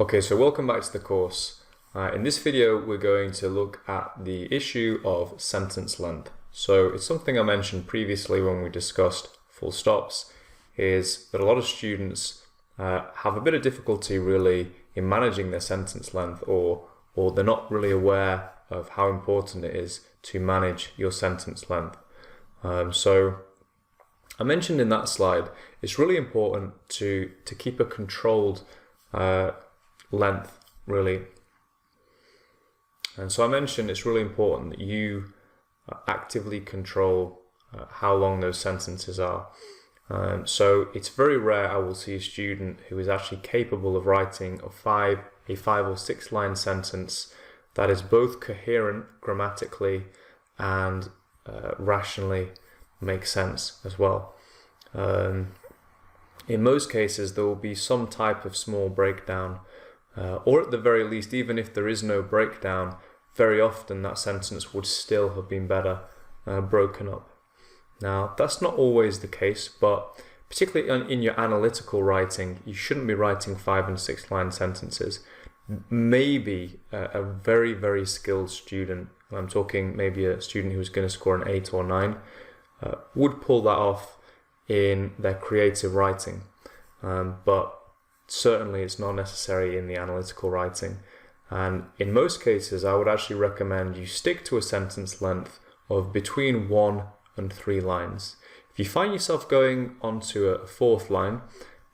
Okay, so welcome back to the course. In this video, we're going to look at the issue of sentence length. So it's something I mentioned previously when we discussed full stops, is that a lot of students have a bit of difficulty really in managing their sentence length, or they're not really aware of how important it is to manage your sentence length. So I mentioned in that slide, it's really important to keep a controlled length, really. And so I mentioned it's really important that you actively control how long those sentences are. So it's very rare I will see a student who is actually capable of writing a 5 or 6 line sentence that is both coherent grammatically and rationally makes sense as well. In most cases, there will be some type of small breakdown, or at the very least, even if there is no breakdown, very often that sentence would still have been better broken up. Now, that's not always the case, but particularly in your analytical writing, you shouldn't be writing 5 and 6 line sentences. Maybe a very, very skilled student, I'm talking maybe a student who's going to score an 8 or 9, would pull that off in their creative writing, but certainly it's not necessary in the analytical writing. And in most cases, I would actually recommend you stick to a sentence length of between 1 and 3 lines. If you find yourself going onto a 4th line,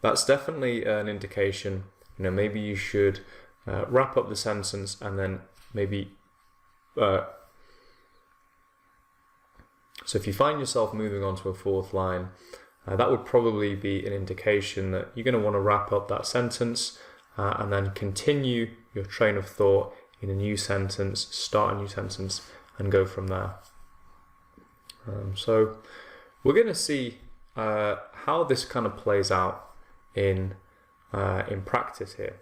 that's definitely an indication, maybe you should wrap up the sentence and then maybe so if you find yourself moving on to a 4th line, that would probably be an indication that you're going to want to wrap up that sentence and then continue your train of thought in a new sentence, start a new sentence, and go from there. So we're going to see how this kind of plays out in practice here.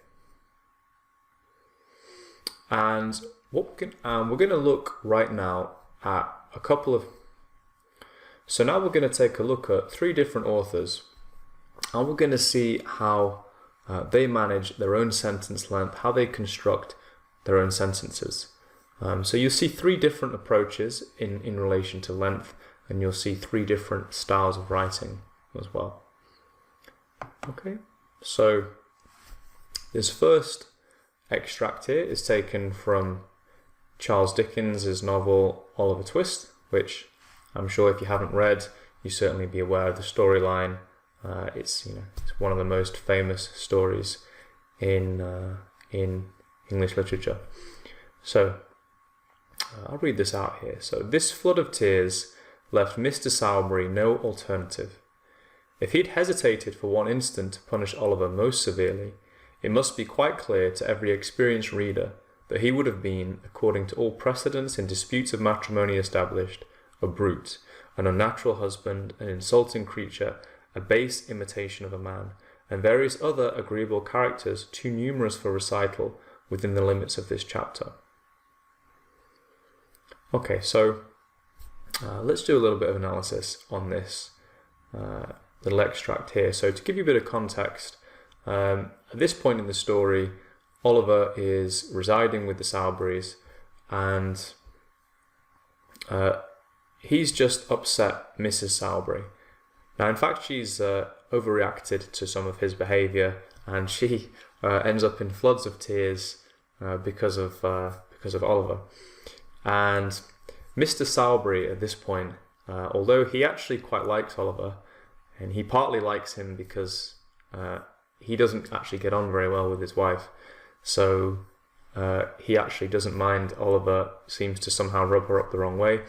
And we're going to look right now at a couple of. So now we're going to take a look at 3 different authors, and we're going to see how they manage their own sentence length, how they construct their own sentences. So you'll see 3 different approaches in relation to length, and you'll see 3 different styles of writing as well. Okay, so this first extract here is taken from Charles Dickens' novel Oliver Twist, which I'm sure if you haven't read, you certainly be aware of the storyline. It's one of the most famous stories in English literature. So I'll read this out here. So this flood of tears left Mr. Sowberry no alternative. If he'd hesitated for one instant to punish Oliver most severely, it must be quite clear to every experienced reader that he would have been, according to all precedents in disputes of matrimony established, a brute, an unnatural husband, an insulting creature, a base imitation of a man, and various other agreeable characters too numerous for recital within the limits of this chapter. Okay, so let's do a little bit of analysis on this little extract here. So to give you a bit of context, at this point in the story, Oliver is residing with the Sowberrys, and he's just upset Mrs. Sowberry. Now, in fact, she's overreacted to some of his behaviour, and she ends up in floods of tears because of Oliver. And Mr. Sowberry at this point, although he actually quite likes Oliver, and he partly likes him because he doesn't actually get on very well with his wife, so he actually doesn't mind Oliver seems to somehow rub her up the wrong way.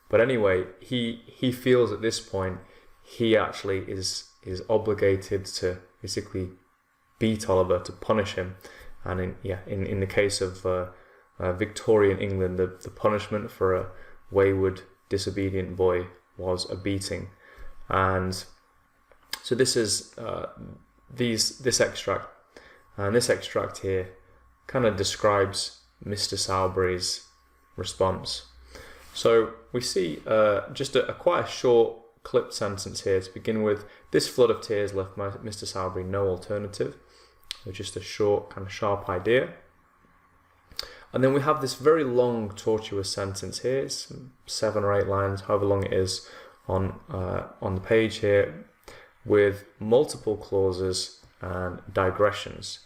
But anyway, he feels at this point he actually is obligated to basically beat Oliver, to punish him. And in the case of Victorian England, the punishment for a wayward, disobedient boy was a beating. And so this is this extract, and this extract here kind of describes Mr. Sowberry's response. So we see just quite a short clipped sentence here to begin with. This flood of tears left Mr. Sowberry no alternative. with just a short, kind of sharp idea. And then we have this very long, tortuous sentence here. It's 7 or 8 lines, however long it is, on the page here, with multiple clauses and digressions.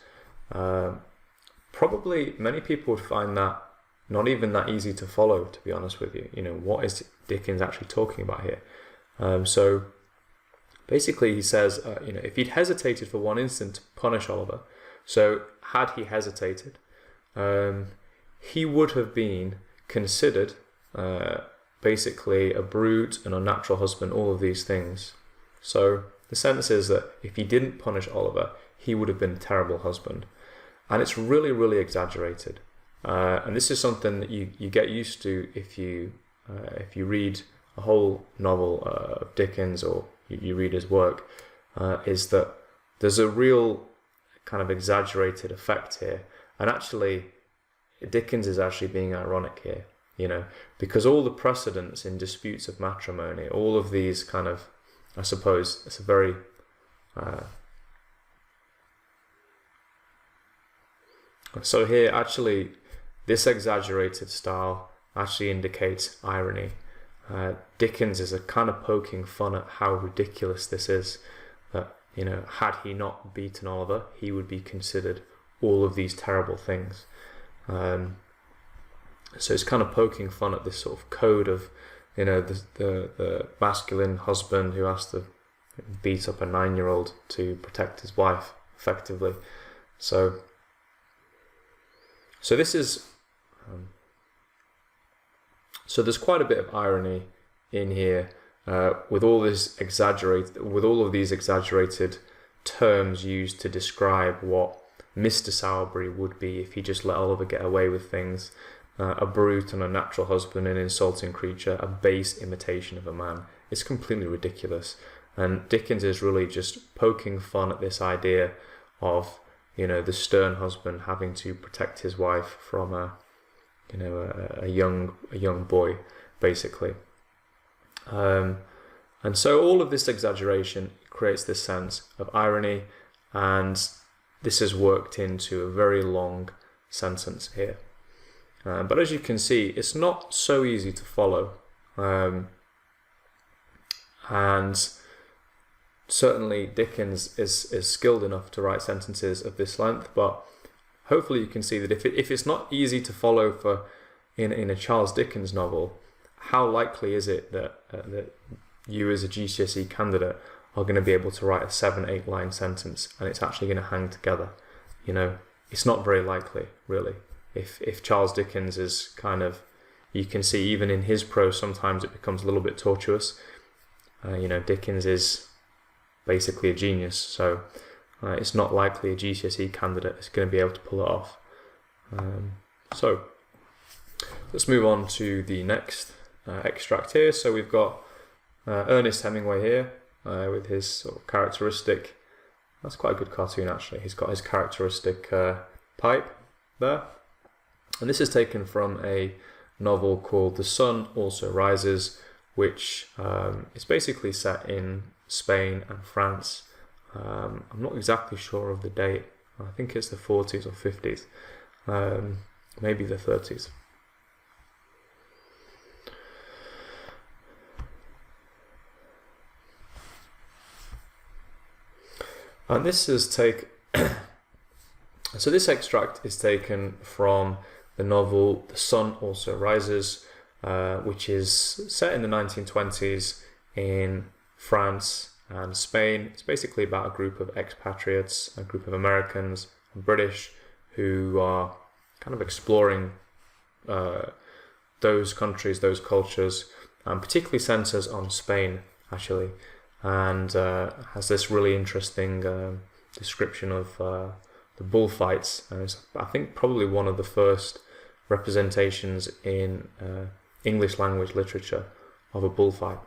Probably many people would find that not even that easy to follow, to be honest with you. What is Dickens actually talking about here? So basically he says, if he'd hesitated for one instant to punish Oliver, so had he hesitated, he would have been considered basically a brute, an unnatural husband, all of these things. So the sentence is that if he didn't punish Oliver, he would have been a terrible husband. And it's really, really exaggerated. And this is something that you get used to if you read a whole novel of Dickens, or you read his work, is that there's a real kind of exaggerated effect here. And actually, Dickens is actually being ironic here, because all the precedents in disputes of matrimony, all of these kind of, I suppose, it's a very so here actually this exaggerated style actually indicates irony. Dickens is a kind of poking fun at how ridiculous this is, that had he not beaten Oliver, he would be considered all of these terrible things. So it's kind of poking fun at this sort of code of the masculine husband who has to beat up a 9-year-old to protect his wife effectively. So this is so there's quite a bit of irony in here with all of these exaggerated terms used to describe what Mr. Sowerberry would be if he just let Oliver get away with things. A brute and a natural husband, an insulting creature, a base imitation of a man. It's completely ridiculous. And Dickens is really just poking fun at this idea of, the stern husband having to protect his wife from a young boy, basically. And so all of this exaggeration creates this sense of irony, and this is worked into a very long sentence here. But as you can see, it's not so easy to follow. And certainly Dickens is skilled enough to write sentences of this length, but hopefully you can see that if it's not easy to follow in a Charles Dickens novel, how likely is it that you as a GCSE candidate are going to be able to write a 7-8 line sentence and it's actually going to hang together? It's not very likely, really. If Charles Dickens is kind of, you can see even in his prose sometimes it becomes a little bit tortuous. Dickens is basically a genius, so it's not likely a GCSE candidate is going to be able to pull it off. So let's move on to the next extract here. So we've got Ernest Hemingway here with his sort of characteristic, that's quite a good cartoon actually, he's got his characteristic pipe there. And this is taken from a novel called The Sun Also Rises, which is basically set in Spain and France. I'm not exactly sure of the date. I think it's the 40s or 50s, maybe the 30s. And this is so this extract is taken from the novel The Sun Also Rises, which is set in the 1920s in France and Spain. It's basically about a group of expatriates, a group of Americans and British who are kind of exploring those countries, those cultures, and particularly centers on Spain, actually, and has this really interesting description of the bullfights. And it's, I think, probably one of the first representations in English language literature of a bullfight.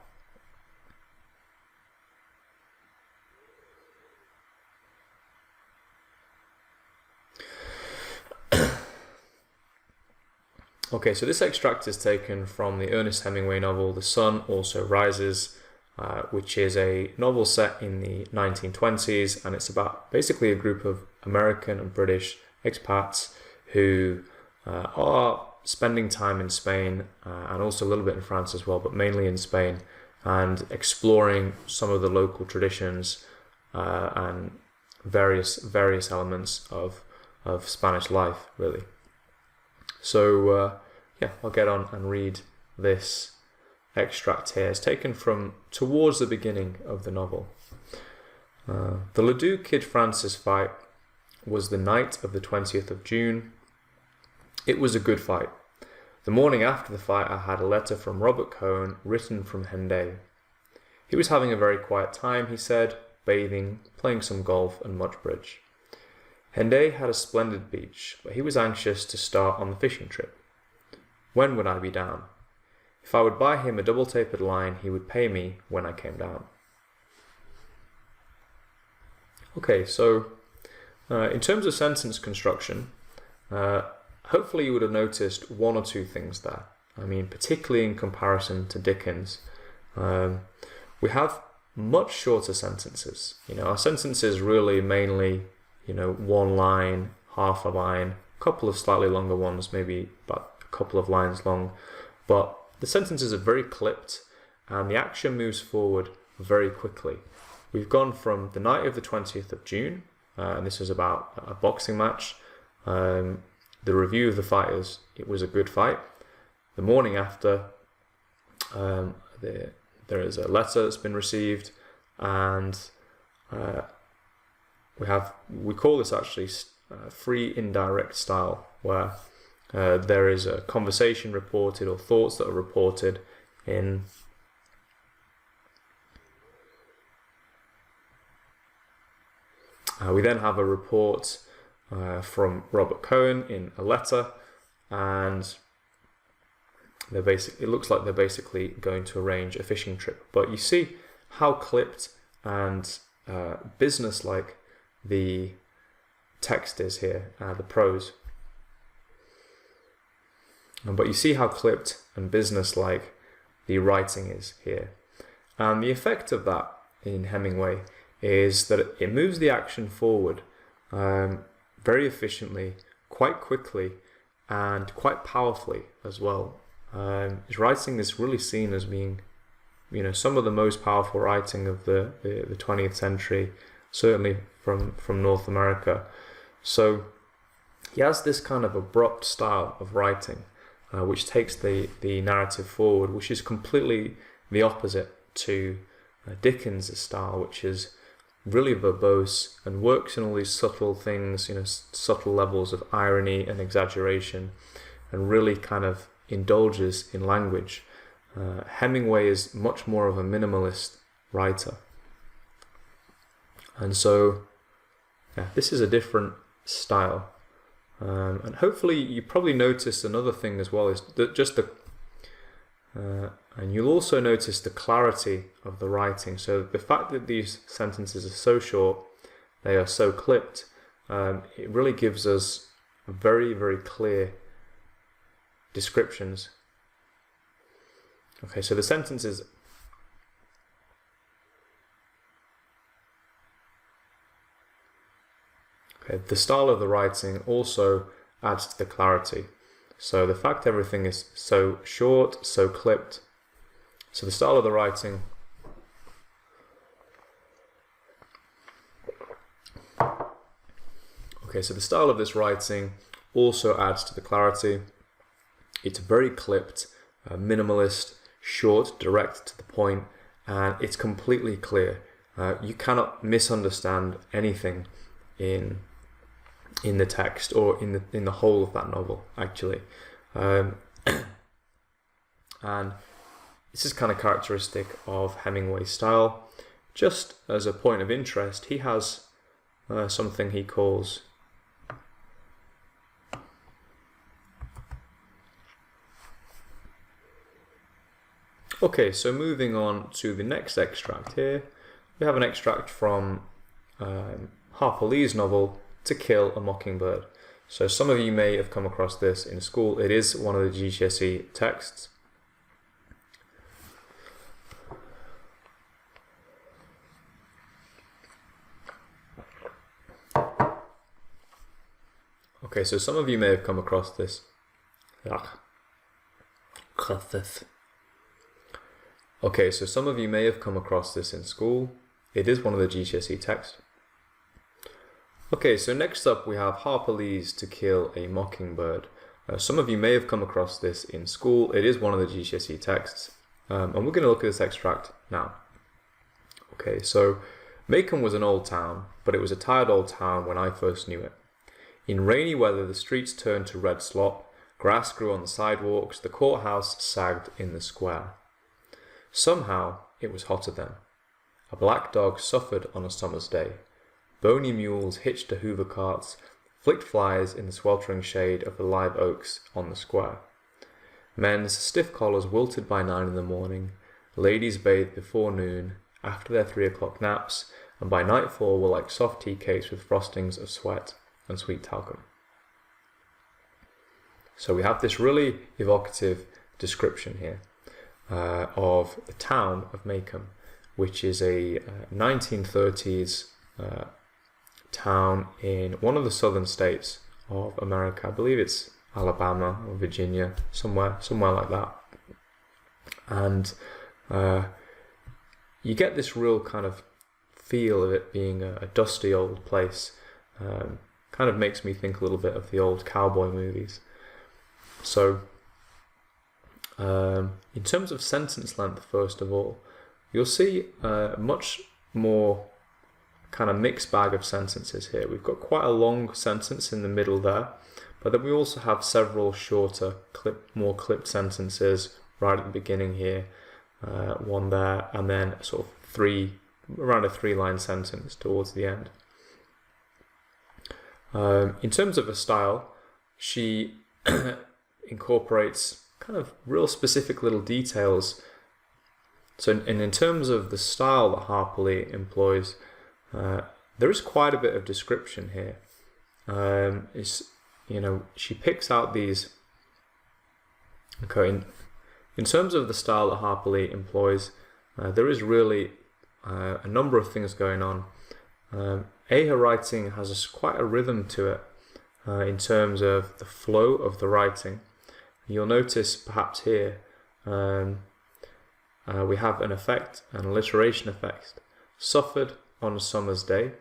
Okay, so this extract is taken from the Ernest Hemingway novel The Sun Also Rises, which is a novel set in the 1920s, and it's about basically a group of American and British expats who are spending time in Spain and also a little bit in France as well, but mainly in Spain, and exploring some of the local traditions and various elements of Spanish life, really. So yeah, I'll get on and read this extract here. It's taken from towards the beginning of the novel. The Ledoux Kid Francis fight was the night of the 20th of June. It was a good fight. The morning after the fight, I had a letter from Robert Cohen written from Henday. He was having a very quiet time, he said, bathing, playing some golf and much bridge. Henday had a splendid beach, but he was anxious to start on the fishing trip. When would I be down? If I would buy him a double-tapered line, he would pay me when I came down. Okay, so in terms of sentence construction, hopefully you would have noticed one or two things there. I mean, particularly in comparison to Dickens, we have much shorter sentences. Our sentences really mainly, one line, half a line, a couple of slightly longer ones, maybe about a couple of lines long, but the sentences are very clipped and the action moves forward very quickly. We've gone from the night of the 20th of June, and this was about a boxing match. The review of the fighters, it was a good fight. The morning after, there is a letter that's been received, and we call this actually free indirect style, where there is a conversation reported or thoughts that are reported in we then have a report from Robert Cohen in a letter, and it looks like they're basically going to arrange a fishing trip. But you see how clipped and business-like the text is here, the prose. But you see how clipped and business-like the writing is here. And the effect of that in Hemingway is that it moves the action forward very efficiently, quite quickly, and quite powerfully as well. His writing is really seen as being, some of the most powerful writing of the 20th century, certainly from North America. So he has this kind of abrupt style of writing, which takes the narrative forward, which is completely the opposite to Dickens' style, which is really verbose and works in all these subtle things, subtle levels of irony and exaggeration, and really kind of indulges in language. Hemingway is much more of a minimalist writer. And so, yeah, this is a different style. And hopefully you probably noticed another thing as well, is that and you'll also notice the clarity of the writing. So the fact that these sentences are so short, they are so clipped, it really gives us very, very clear descriptions. Okay, so the sentences. Okay, the style of the writing also adds to the clarity. So the fact everything is so short, so clipped. So the style of the writing so the style of this writing also adds to the clarity. It's very clipped, minimalist, short, direct to the point, and it's completely clear. You cannot misunderstand anything in the text or in the whole of that novel, actually. And this is kind of characteristic of Hemingway's style. Just as a point of interest, he has something he calls Okay, so moving on to the next extract here, we have an extract from Harper Lee's novel To Kill a Mockingbird. So some of you may have come across this in school. It is one of the GCSE texts. Okay, so some of you may have come across this. Okay, so some of you may have come across this in school. It is one of the GCSE texts. Okay, so next up we have Harper Lee's To Kill a Mockingbird. Some of you may have come across this in school. It is one of the GCSE texts. And we're going to look at this extract now. Okay, so Macon was an old town, but it was a tired old town when I first knew it. In rainy weather, the streets turned to red slop, grass grew on the sidewalks, the courthouse sagged in the square. Somehow, it was hotter then. A black dog suffered on a summer's day. Bony mules hitched to Hoover carts, flicked flies in the sweltering shade of the live oaks on the square. Men's stiff collars wilted by 9 in the morning, ladies bathed before noon, after their 3 o'clock naps, and by nightfall were like soft tea cakes with frostings of sweat and sweet talcum. So we have this really evocative description here of the town of Macon, which is a 1930s town in one of the southern states of America. I believe it's Alabama or Virginia, somewhere like that. And you get this real kind of feel of it being a dusty old place. Kind of makes me think a little bit of the old cowboy movies. So, in terms of sentence length, first of all, you'll see much more kind of mixed bag of sentences here. We've got quite a long sentence in the middle there, but then we also have several shorter, more clipped sentences right at the beginning here, one there, and then sort of around a 3-line sentence towards the end. In terms of a style, she incorporates kind of real specific little details. So, and in terms of the style that Harper Lee employs, there is quite a bit of description here. She picks out these. Okay, in terms of the style that Harper Lee employs, there is really a number of things going on. Her writing has quite a rhythm to it in terms of the flow of the writing. You'll notice perhaps here we have an alliteration effect. Suffered on a summer's day.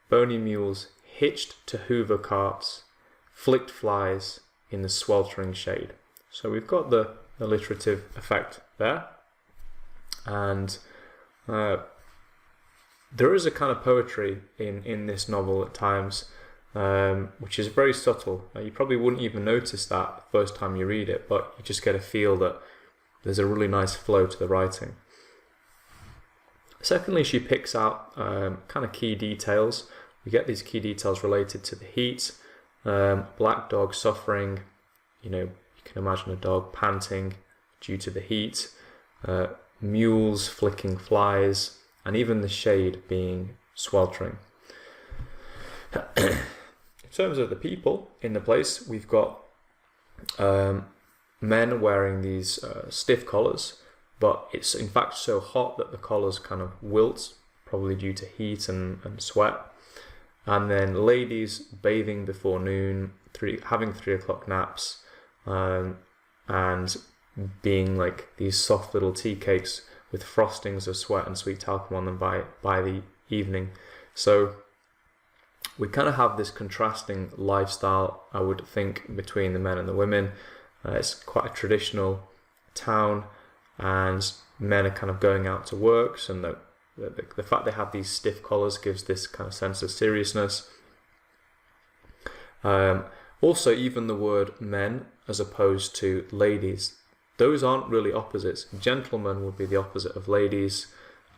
Bony mules hitched to Hoover carts, flicked flies in the sweltering shade. So we've got the alliterative effect there. And there is a kind of poetry in this novel at times, which is very subtle. You probably wouldn't even notice that the first time you read it, but you just get a feel that there's a really nice flow to the writing. Secondly, she picks out kind of key details. We get these key details related to the heat, black dog suffering, you can imagine a dog panting due to the heat, mules flicking flies, and even the shade being sweltering. In terms of the people in the place, we've got men wearing these stiff collars, but it's in fact so hot that the collars kind of wilt, probably due to heat and sweat. And then ladies bathing before noon, having 3 o'clock naps, and being like these soft little tea cakes with frostings of sweat and sweet talcum on them by the evening. So we kind of have this contrasting lifestyle, I would think, between the men and the women. It's quite a traditional town, and men are kind of going out to work, so the fact they have these stiff collars gives this kind of sense of seriousness. Also, even the word men as opposed to ladies, those aren't really opposites. Gentlemen would be the opposite of ladies,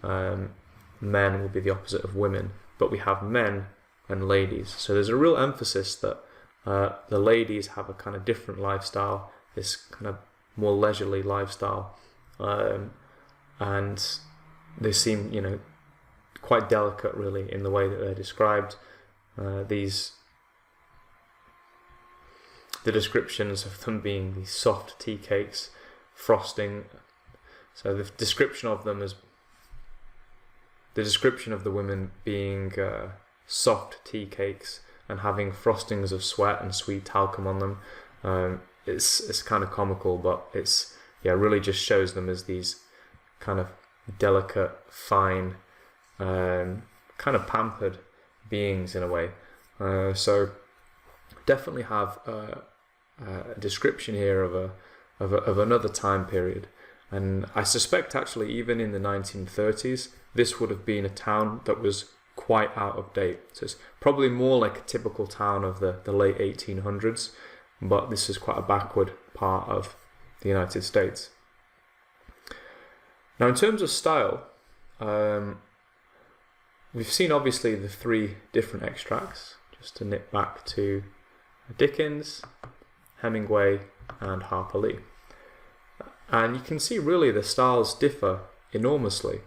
men would be the opposite of women, but we have men and ladies. So there's a real emphasis that the ladies have a kind of different lifestyle, this kind of more leisurely lifestyle, and they seem, quite delicate really in the way that they're described. The descriptions of them being these soft tea cakes, frosting. So the description of them is the description of the women being soft tea cakes and having frostings of sweat and sweet talcum on them. It's kind of comical, but it's really just shows them as these kind of delicate, fine, kind of pampered beings in a way. So definitely have a description here of another time period, and I suspect actually even in the 1930s this would have been a town that was quite out of date. So it's probably more like a typical town of the late 1800s, but this is quite a backward part of the United States. Now in terms of style, we've seen obviously the three different extracts, just to nip back to Dickens, Hemingway and Harper Lee. And you can see really the styles differ enormously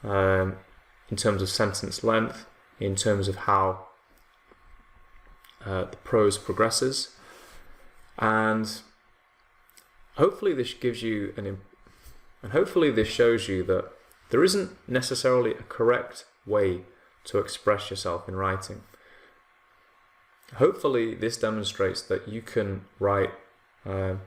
in terms of sentence length, in terms of how the prose progresses, and hopefully this gives you and hopefully this shows you that there isn't necessarily a correct way to express yourself in writing. Hopefully this demonstrates that you can write now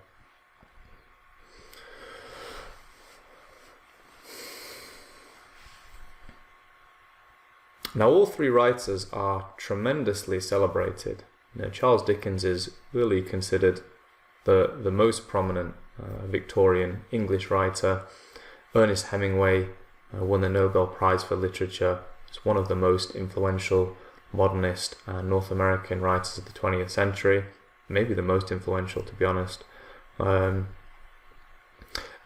all three writers are tremendously celebrated. Charles Dickens is really considered the most prominent Victorian English writer. Ernest Hemingway won the Nobel Prize for Literature. He's one of the most influential modernist North American writers of the 20th century, maybe the most influential, to be honest. And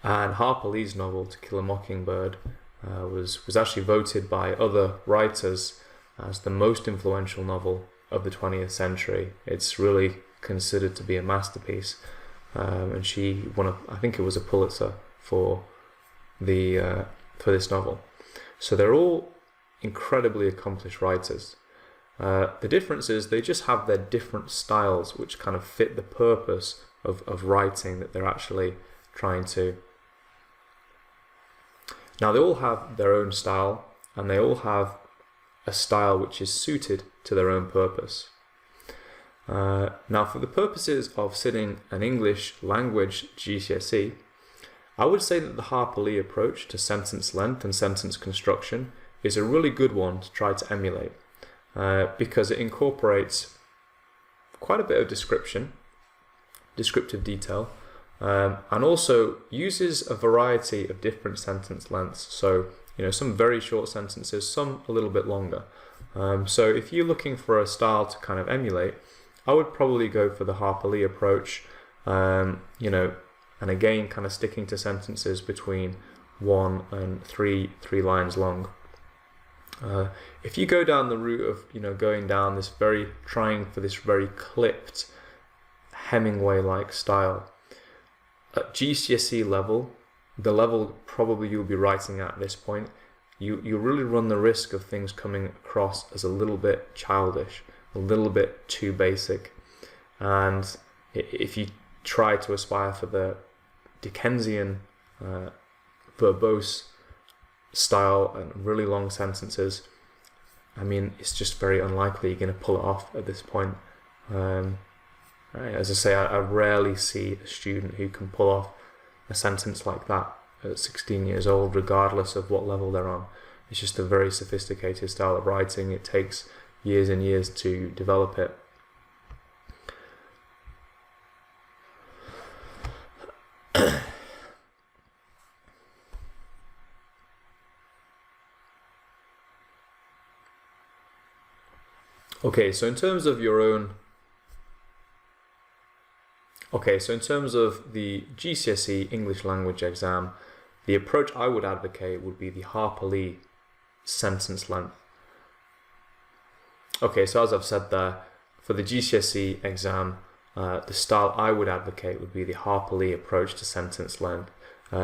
Harper Lee's novel To Kill a Mockingbird was actually voted by other writers as the most influential novel of the 20th century. It's really considered to be a masterpiece, and she won I think it was a Pulitzer for this novel. So they're all incredibly accomplished writers. The difference is they just have their different styles which kind of fit the purpose of writing that they're actually trying to. Now they all have their own style, and they all have a style which is suited to their own purpose. Now for the purposes of sitting an English language GCSE, I would say that the Harper Lee approach to sentence length and sentence construction is a really good one to try to emulate, because it incorporates quite a bit of descriptive detail, and also uses a variety of different sentence lengths. So, some very short sentences, some a little bit longer. So if you're looking for a style to kind of emulate, I would probably go for the Harper Lee approach, and again, kind of sticking to sentences between 1 and 3 lines long. If you go down the route of, going down this trying for this very clipped Hemingway-like style, at GCSE level, the level probably you'll be writing at this point, you really run the risk of things coming across as a little bit childish, a little bit too basic. And if you try to aspire for the Dickensian verbose style and really long sentences, it's just very unlikely you're going to pull it off at this point. As I say, I rarely see a student who can pull off a sentence like that at 16 years old, regardless of what level they're on. It's just a very sophisticated style of writing. It takes years and years to develop it. Okay, so in terms of the GCSE English language exam, the approach I would advocate would be the Harper Lee sentence length. Okay, so as I've said there, for the GCSE exam, the style I would advocate would be the Harper Lee approach to sentence length.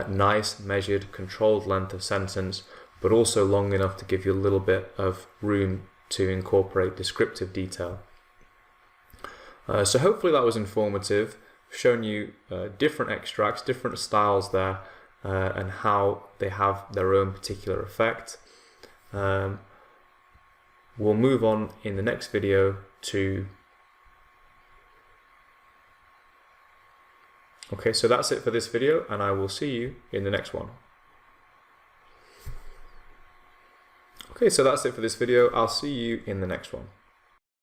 Nice, measured, controlled length of sentence, but also long enough to give you a little bit of room to incorporate descriptive detail. So hopefully that was informative. I've shown you different extracts, different styles there, and how they have their own particular effect. We'll move on in the next video 2. Okay, so that's it for this video, and I will see you in the next one. Okay, so that's it for this video. I'll see you in the next one.